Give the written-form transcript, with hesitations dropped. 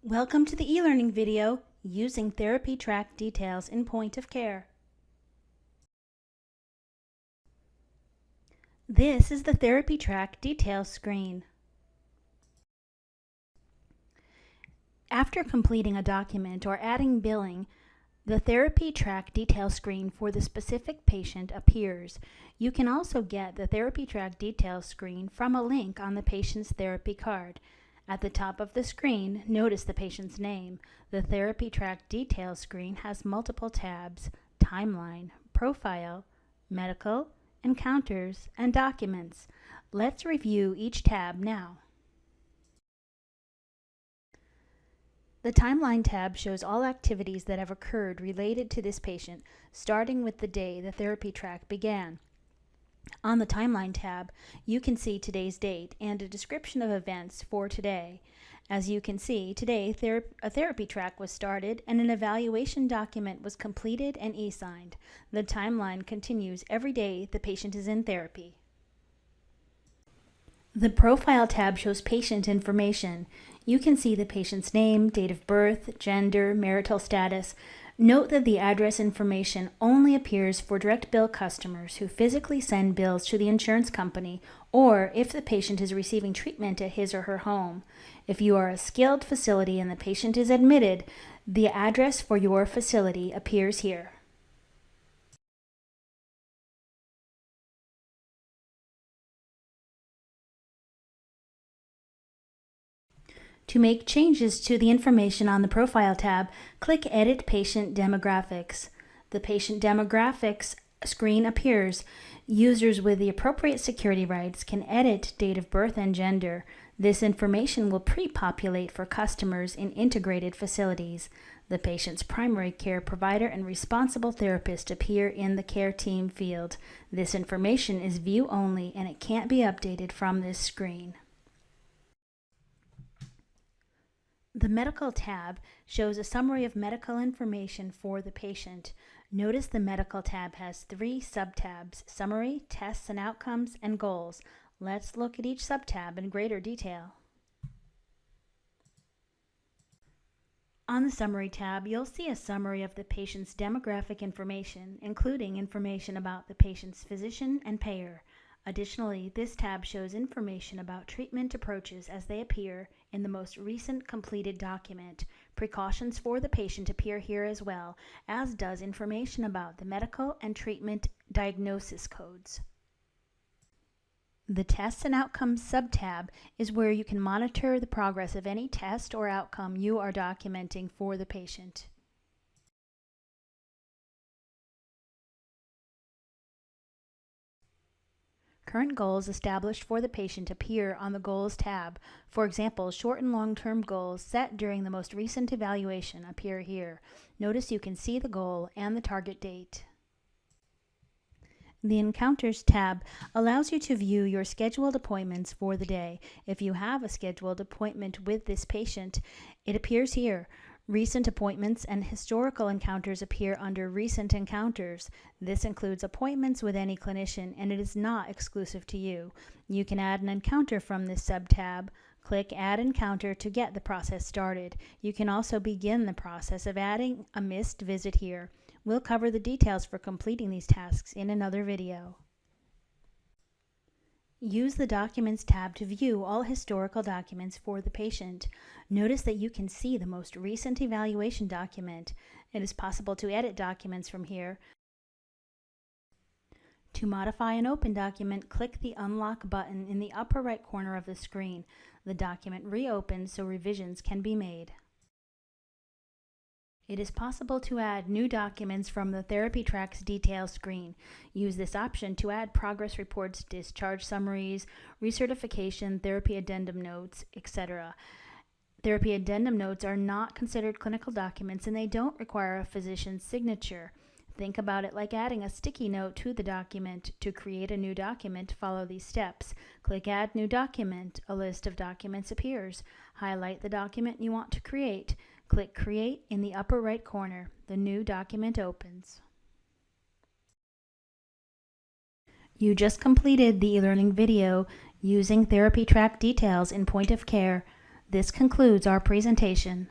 Welcome to the e-learning video, Using Therapy Track Details in Point of Care. This is the Therapy Track Details screen. After completing a document or adding billing, the Therapy Track Details screen for the specific patient appears. You can also get the Therapy Track Details screen from a link on the patient's therapy card. At the top of the screen, notice the patient's name. The Therapy Track Details screen has multiple tabs: Timeline, Profile, Medical, Encounters, and Documents. Let's review each tab now. The Timeline tab shows all activities that have occurred related to this patient, starting with the day the therapy track began. On the Timeline tab, you can see today's date and a description of events for today. As you can see, today a therapy track was started and an evaluation document was completed and e-signed. The timeline continues every day the patient is in therapy. The Profile tab shows patient information. You can see the patient's name, date of birth, gender, marital status. Note that the address information only appears for direct bill customers who physically send bills to the insurance company or if the patient is receiving treatment at his or her home. If you are a skilled facility and the patient is admitted, the address for your facility appears here. To make changes to the information on the Profile tab, click Edit Patient Demographics. The Patient Demographics screen appears. Users with the appropriate security rights can edit date of birth and gender. This information will pre-populate for customers in integrated facilities. The patient's primary care provider and responsible therapist appear in the Care Team field. This information is view only and it can't be updated from this screen. The Medical tab shows a summary of medical information for the patient. Notice the Medical tab has 3 subtabs: Summary, Tests and Outcomes, and Goals. Let's look at each subtab in greater detail. On the Summary tab, you'll see a summary of the patient's demographic information, including information about the patient's physician and payer. Additionally, this tab shows information about treatment approaches as they appear in the most recent completed document. Precautions for the patient appear here as well, as does information about the medical and treatment diagnosis codes. The Tests and Outcomes subtab is where you can monitor the progress of any test or outcome you are documenting for the patient. Current goals established for the patient appear on the Goals tab. For example, short and long-term goals set during the most recent evaluation appear here. Notice you can see the goal and the target date. The Encounters tab allows you to view your scheduled appointments for the day. If you have a scheduled appointment with this patient, it appears here. Recent appointments and historical encounters appear under Recent Encounters. This includes appointments with any clinician and it is not exclusive to you. You can add an encounter from this sub-tab. Click Add Encounter to get the process started. You can also begin the process of adding a missed visit here. We'll cover the details for completing these tasks in another video. Use the Documents tab to view all historical documents for the patient. Notice that you can see the most recent evaluation document. It is possible to edit documents from here. To modify an open document, click the Unlock button in the upper right corner of the screen. The document reopens so revisions can be made. It is possible to add new documents from the Therapy Tracks Details screen. Use this option to add progress reports, discharge summaries, recertification, therapy addendum notes, etc. Therapy addendum notes are not considered clinical documents and they don't require a physician's signature. Think about it like adding a sticky note to the document. To create a new document, follow these steps. Click Add New Document. A list of documents appears. Highlight the document you want to create. Click Create in the upper right corner. The new document opens. You just completed the e-learning video using Therapy Track Details in Point of Care. This concludes our presentation.